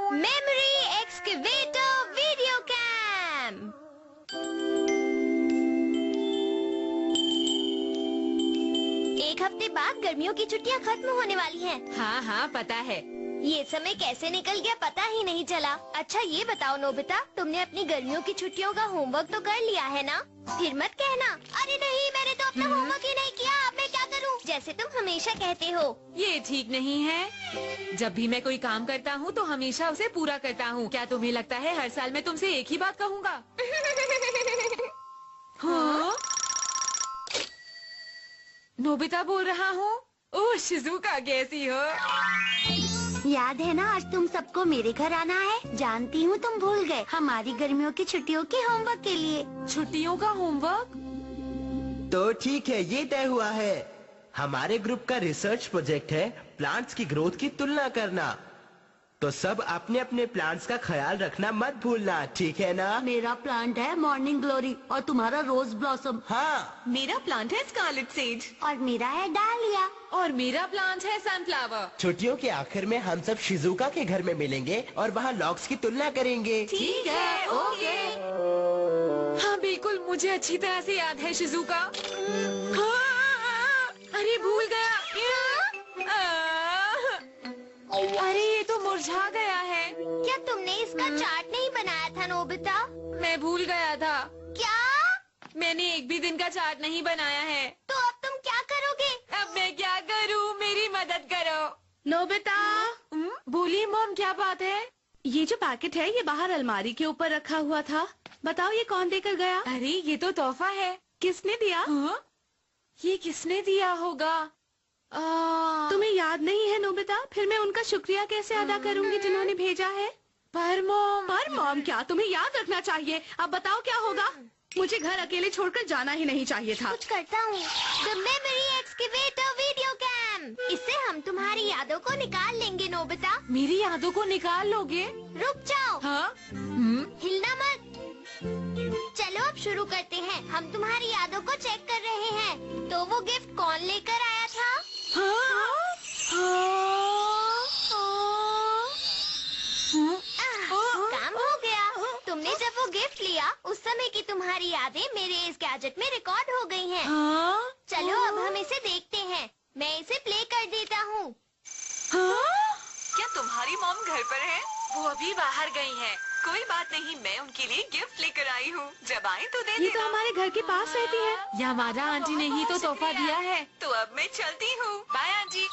Memory excavator video cam. एक हफ्ते बाद गर्मियों की छुट्टियां खत्म होने वाली हैं। हाँ हाँ पता है। ये समय कैसे निकल गया पता ही नहीं चला। अच्छा ये बताओ नोबिता, तुमने अपनी गर्मियों की छुट्टियों का होमवर्क तो कर लिया है ना? फिर मत कहना अरे नहीं मैंने तो अपना होमवर्क ही नहीं किया, अब मैं क्या करूं? जैसे तुम हमेशा कहते हो। ये ठीक नहीं है। जब भी मैं कोई काम करता हूँ तो हमेशा उसे पूरा करता हूँ। क्या तुम्हें लगता है हर साल मैं तुमसे एक ही बात कहूँगा? हाँ? नोबिता बोल रहा हूँ। ओह शिजुका कैसी हो? याद है ना आज तुम सबको मेरे घर आना है? जानती हूँ तुम भूल गए हमारी गर्मियों की छुट्टियों के होमवर्क के लिए। छुट्टियों का होमवर्क? तो ठीक है, ये तय हुआ है। हमारे ग्रुप का रिसर्च प्रोजेक्ट है प्लांट्स की ग्रोथ की तुलना करना। तो सब अपने अपने प्लांट्स का ख्याल रखना मत भूलना, ठीक है ना? मेरा प्लांट है मॉर्निंग ग्लोरी और तुम्हारा रोज ब्लॉसम। हाँ। मेरा प्लांट है स्कारलेट सेज। और मेरा है डालिया। और मेरा प्लांट है सनफ्लावर। छुट्टियों के आखिर में हम सब शिजुका के घर में मिलेंगे और वहाँ लॉग्स की तुलना करेंगे। ठीक है, ओके। हाँ बिल्कुल, मुझे अच्छी तरह से याद है शिजुका। हाँ, अरे भूल गया। अरे ये तो मुरझा गया है। क्या तुमने इसका चार्ट नहीं बनाया था नोबिता? मैं भूल गया था। क्या? मैंने एक भी दिन का चार्ट नहीं बनाया है। तो अब तुम क्या करोगे? अब मैं क्या करूँ? मेरी मदद करो। नोबिता, बोलिए मॉम, क्या बात है? ये जो पैकेट है ये बाहर अलमारी के ऊपर रखा हुआ था। बताओ ये कौन देकर गया? अरे ये तो तोहफा है। किसने दिया? हाँ? ये किसने दिया होगा? तुम्हें याद नहीं है नोबिता? फिर मैं उनका शुक्रिया कैसे अदा करूंगी जिन्होंने भेजा है? पर मॉम क्या तुम्हें याद रखना चाहिए। अब बताओ क्या होगा? मुझे घर अकेले छोड़कर जाना ही नहीं चाहिए था। कुछ करता हूँ। The memory excavator video cam. इससे हम तुम्हारी यादों को निकाल लेंगे नोबिता। मेरी यादों को निकाल लोगे? रुक जाओ। हाँ? हिलना मत। चलो अब शुरू करते हैं। हम तुम्हारी यादों को चेक कर रहे हैं। तो वो गिफ्ट कौन लेकर आया था? काम हो गया। तुमने जब वो गिफ्ट लिया उस समय की तुम्हारी यादें मेरे इस गैजेट में रिकॉर्ड हो गई हैं। चलो अब हम इसे देखते हैं। मैं इसे प्ले कर देता हूँ। क्या तुम्हारी मॉम घर पर है? वो अभी बाहर गई हैं। कोई बात नहीं, मैं उनके लिए गिफ्ट लेकर आई हूँ। जब आए तो दे ये तो हमारे घर के पास रहती है। यामादा आंटी ने ही तो तोहफा दिया है। तो अब मैं चलती हूँ। Bye aunty.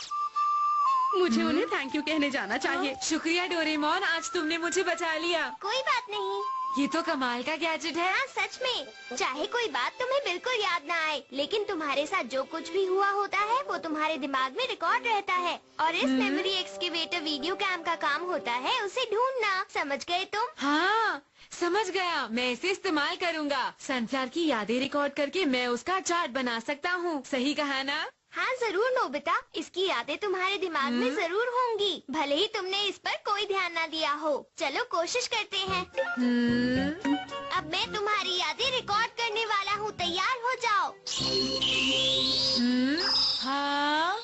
मुझे उन्हें थैंक यू कहने जाना चाहिए। शुक्रिया डोरेमोन, आज तुमने मुझे बचा लिया। कोई बात नहीं। ये तो कमाल का गैजेट है। हाँ सच में। चाहे कोई बात तुम्हें बिल्कुल याद ना आए, लेकिन तुम्हारे साथ जो कुछ भी हुआ होता है वो तुम्हारे दिमाग में रिकॉर्ड रहता है। और इस मेमोरी एक्सकेवेटर वीडियो कैम का काम होता है उसे ढूंढना। समझ गए तुम? हाँ समझ गया। मैं इसे इस्तेमाल करूँगा। सनफ्लावर की यादें रिकॉर्ड करके मैं उसका चार्ट बना सकता हूँ। सही कहा ना? हाँ जरूर नोबिता, इसकी यादें तुम्हारे दिमाग में जरूर होंगी, भले ही तुमने इस पर कोई ध्यान न दिया हो। चलो कोशिश करते हैं। अब मैं तुम्हारी यादें रिकॉर्ड करने वाला हूँ, तैयार हो जाओ। हाँ?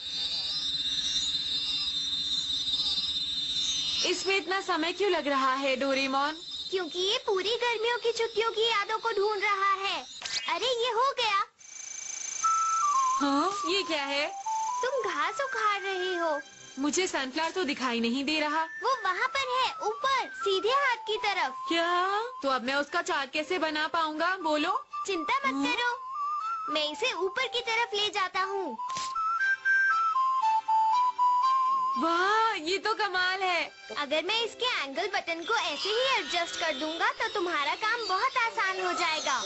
इसमें इतना समय क्यों लग रहा है डोरेमोन? क्योंकि ये पूरी गर्मियों की छुट्टियों की यादों को ढूंढ रहा है। अरे ये हो गया। हाँ? ये क्या है? तुम घास उखाड़ रहे हो। मुझे सनफ्लावर तो दिखाई नहीं दे रहा। वो वहाँ पर है, ऊपर सीधे हाथ की तरफ। क्या? तो अब मैं उसका चार्ट कैसे बना पाऊँगा? बोलो। चिंता मत करो, मैं इसे ऊपर की तरफ ले जाता हूँ। वाह, ये तो कमाल है। अगर मैं इसके एंगल बटन को ऐसे ही एडजस्ट कर दूंगा तो तुम्हारा काम बहुत आसान हो जाएगा।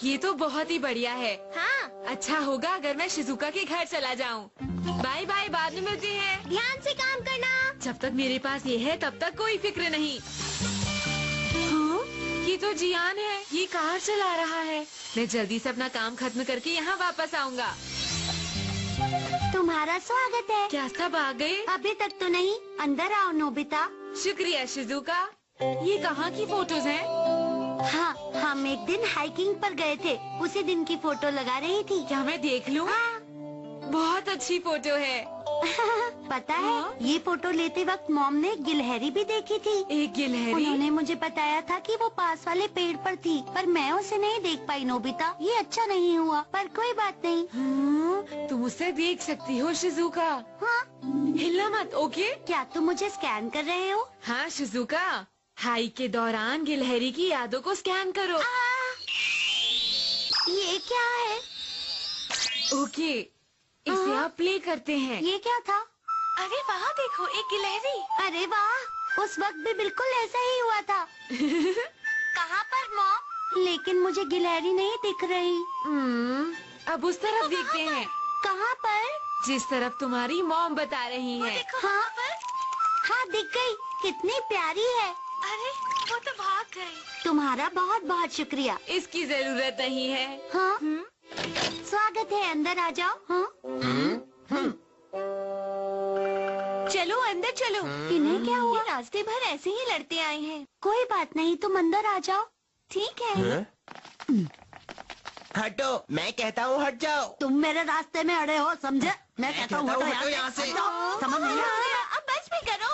ये तो बहुत ही बढ़िया है। हाँ। अच्छा होगा अगर मैं शिजुका के घर चला जाऊँ। बाय बाय, बाद में मिलते हैं। ध्यान से काम करना। जब तक मेरे पास ये है तब तक कोई फिक्र नहीं। हाँ? ये तो जियान है, ये कार चला रहा है। मैं जल्दी से अपना काम खत्म करके यहाँ वापस आऊँगा। तुम्हारा स्वागत है। क्या सब आ गए? अभी तक तो नहीं, अंदर आओ नोबिता। शुक्रिया शिजुका। ये कहाँ की फोटोज हैं? हाँ, हम एक दिन हाइकिंग पर गए थे, उसी दिन की फोटो लगा रही थी। क्या मैं देख लूँ? हाँ। बहुत अच्छी फोटो है। पता है ये फोटो लेते वक्त मॉम ने गिलहरी भी देखी थी। एक गिलहरी? उन्होंने मुझे बताया था कि वो पास वाले पेड़ पर थी, पर मैं उसे नहीं देख पाई नोबिता। ये अच्छा नहीं हुआ, पर कोई बात नहीं। तुम उसे देख सकती हो शिजुका। हाँ, हिलना मत, ओके? क्या तुम मुझे स्कैन कर रहे हो? हाँ शिजुका, हाइक के दौरान गिलहरी की यादों को स्कैन करो। ये क्या है? ओके, इसे आप प्ले करते हैं। ये क्या था? अरे वहाँ देखो, एक गिलहरी। अरे वाह, उस वक्त भी बिल्कुल ऐसा ही हुआ था। कहाँ पर मॉम? लेकिन मुझे गिलहरी नहीं दिख रही। अब उस तरफ देखते हैं, कहाँ पर? जिस तरफ तुम्हारी मॉम बता रही है। देखो हाँ? वहाँ पर। हाँ, दिख गई। कितनी प्यारी है। अरे वो तो भाग गई। तुम्हारा बहुत बहुत शुक्रिया। इसकी जरूरत नहीं है। हाँ? स्वागत है, अंदर आ जाओ। हाँ? चलो अंदर चलो। इन्हें क्या हुआ? ये रास्ते भर ऐसे ही लड़ते आए हैं। कोई बात नहीं, तुम अंदर आ जाओ। ठीक है। हटो, मैं कहता हूँ हट जाओ। तुम मेरे रास्ते में अड़े हो, समझे? मैं कहता हूँ हटो यहाँ से। हटो। समझ नहीं आया? अब बस भी करो।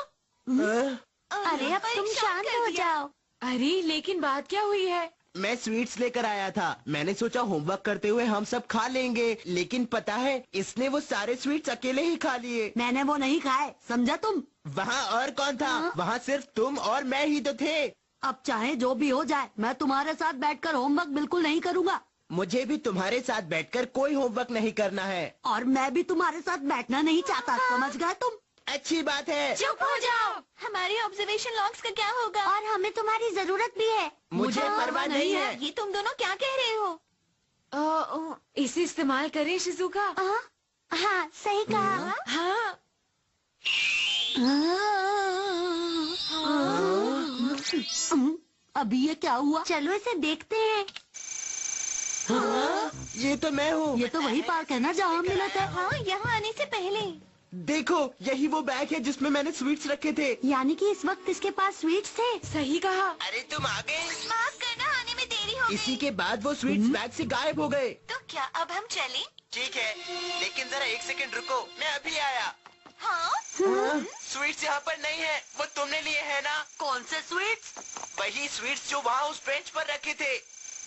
अरे अब तुम शांत हो जाओ। अरे लेकिन बात क्या हुई है? मैं स्वीट्स लेकर आया था। मैंने सोचा होमवर्क करते हुए हम सब खा लेंगे, लेकिन पता है इसने वो सारे स्वीट्स अकेले ही खा लिए। मैंने वो नहीं खाए, समझा तुम? वहाँ और कौन था? वहाँ सिर्फ तुम और मैं ही तो थे। अब चाहे जो भी हो जाए, मैं तुम्हारे साथ बैठकर होमवर्क बिल्कुल नहीं करूँगा। मुझे भी तुम्हारे साथ बैठकर कोई होमवर्क नहीं करना है। और मैं भी तुम्हारे साथ बैठना नहीं चाहता, समझ गए तुम? अच्छी बात है। चुप हो जाओ। हमारे ऑब्जर्वेशन लॉग्स का क्या होगा? और हमें तुम्हारी जरूरत भी है। मुझे परवाह नहीं है। ये तुम दोनों क्या कह रहे हो? इसे इस्तेमाल करें शिजुका। हाँ, सही कहा। हाँ। अभी ये क्या हुआ? चलो इसे देखते हैं। ये तो मैं हूँ। ये तो वही पार्क है ना जहाँ हम मिले थे। हाँ, यहाँ आने से पहले। देखो, यही वो बैग है जिसमें मैंने स्वीट्स रखे थे। यानी कि इस वक्त इसके पास स्वीट्स थे। सही कहा। अरे तुम आ गए। माफ करना, आने में देरी हो इसी के बाद वो स्वीट्स बैग से गायब हो गए। तो क्या अब हम चलें? ठीक है, लेकिन जरा एक सेकंड रुको, मैं अभी आया। हाँ? स्वीट्स यहाँ पर नहीं है। वो तुमने लिए है ना? कौन से स्वीट्स? वही स्वीट्स जो वहाँ उस बेंच पर रखे थे।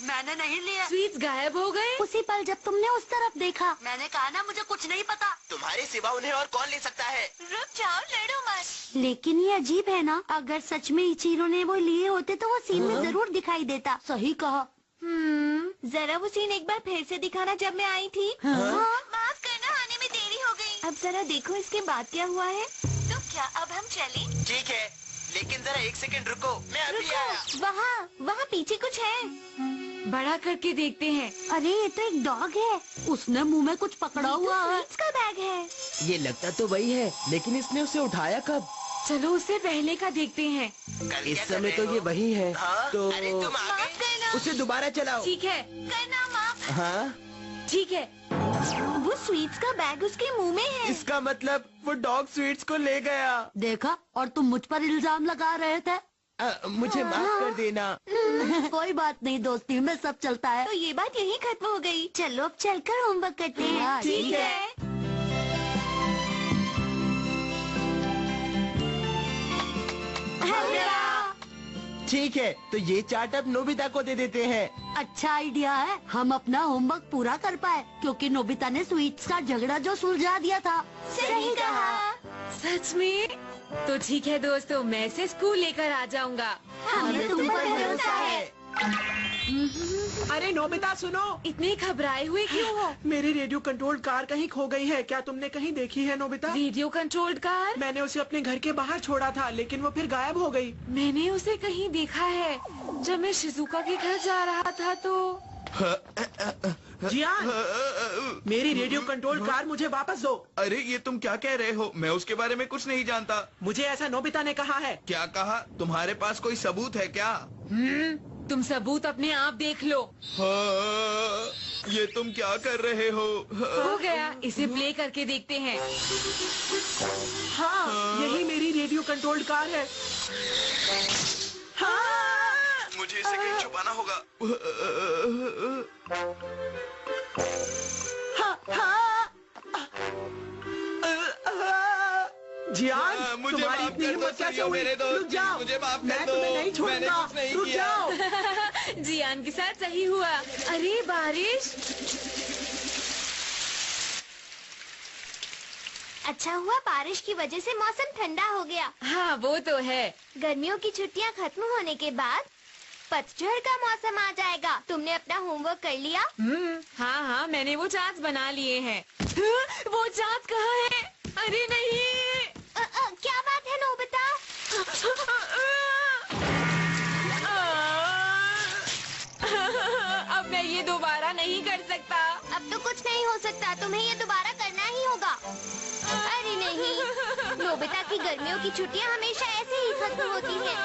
मैंने नहीं लिया। स्वीट्स गायब हो गए? उसी पल जब तुमने उस तरफ देखा। मैंने कहा ना, मुझे कुछ नहीं पता। तुम्हारे सिवा उन्हें और कौन ले सकता है? रुक जाओ, लड़ो मत। लेकिन ये अजीब है ना, अगर सच में इचीरो ने वो लिए होते तो वो सीन में जरूर दिखाई देता। सही कहा। जरा वो सीन एक बार फिर से दिखाना जब मैं आई थी। माफ करना, आने में देरी हो गई। अब जरा देखो इसके बाद क्या हुआ है। तो क्या अब हम चलें? ठीक है, लेकिन जरा एक सेकंड रुको, मैं अभी आया। वहाँ पीछे कुछ है। बड़ा करके देखते हैं। अरे ये तो एक डॉग है। उसने मुंह में कुछ पकड़ा हुआ है। स्वीट्स का बैग है। ये लगता तो वही है, लेकिन इसने उसे उठाया कब? चलो उससे पहले का देखते हैं। इस समय तो ये वही है। तो अरे तुम आ गए। उसे दोबारा चलाओ। ठीक है। करना माफ। हाँ, ठीक है। वो स्वीट्स का बैग उसके मुंह में है। इसका मतलब वो डॉग स्वीट्स को ले गया। देखा, और तुम मुझ पर इल्जाम लगा रहे थे। मुझे माफ कर देना। कोई बात नहीं, दोस्ती में सब चलता है। तो ये बात यहीं खत्म हो गई। चलो अब चलकर होमवर्क करते हैं। हाँ, ठीक है। ठीक है, तो ये चार्ट अब नोबिता को दे देते हैं। अच्छा आइडिया है, हम अपना होमवर्क पूरा कर पाए, क्योंकि नोबिता ने स्वीट्स का झगड़ा जो सुलझा दिया था। सही कहा। सच में? तो ठीक है दोस्तों, मैं इसे स्कूल लेकर आ जाऊंगा। हमें तुम पर भरोसा है। अरे नोबिता सुनो, इतने घबराए हुए क्यों हो? मेरी रेडियो कंट्रोल्ड कार कहीं खो गई है। क्या तुमने कहीं देखी है नोबिता? Radio controlled car? मैंने उसे अपने घर के बाहर छोड़ा था, लेकिन वो फिर गायब हो गई। मैंने उसे कहीं देखा है। जब मैं शिजुका के घर जा रहा था तो। जियान, मेरी रेडियो कंट्रोल्ड कार मुझे वापस दो। अरे ये तुम क्या कह रहे हो? मैं उसके बारे में कुछ नहीं जानता। मुझे ऐसा नोबिता ने कहा है। क्या कहा? तुम्हारे पास कोई सबूत है क्या? तुम सबूत अपने आप देख लो। हाँ, ये तुम क्या कर रहे हो? हो गया, इसे प्ले करके देखते हैं। हाँ, यही मेरी रेडियो कंट्रोल्ड कार है। हाँ, मुझे इसे कहीं छुपाना होगा। हाँ, हाँ। जियान, मुझे तुम्हारी माफ इतनी कर दो, हिम्मत कैसे सुनियो हुई? मेरे दोस्त, रुक जाओ, मुझे माफ कर मैं दो। तुम्हें नहीं मैंने छोड़ूंगा। कुछ नहीं रुक किया। जाओ। जियान के साथ सही हुआ। अरे बारिश। अच्छा हुआ बारिश की वजह से मौसम ठंडा हो गया। हाँ वो तो है। गर्मियों की छुट्टियां खत्म होने के बाद पतझड़ का मौसम आ जाएगा। तुमने अपना होमवर्क कर लिया? हाँ हाँ, मैंने वो चार्ट्स बना लिए हैं। वो चार्ट कहाँ है? अरे नहीं। क्या बात है नोबिता? अब मैं ये दोबारा नहीं कर सकता। अब तो कुछ नहीं हो सकता, तुम्हें ये दोबारा करना ही होगा। अरे नहीं, नोबिता की गर्मियों की छुट्टियां हमेशा ऐसे ही खत्म होती हैं।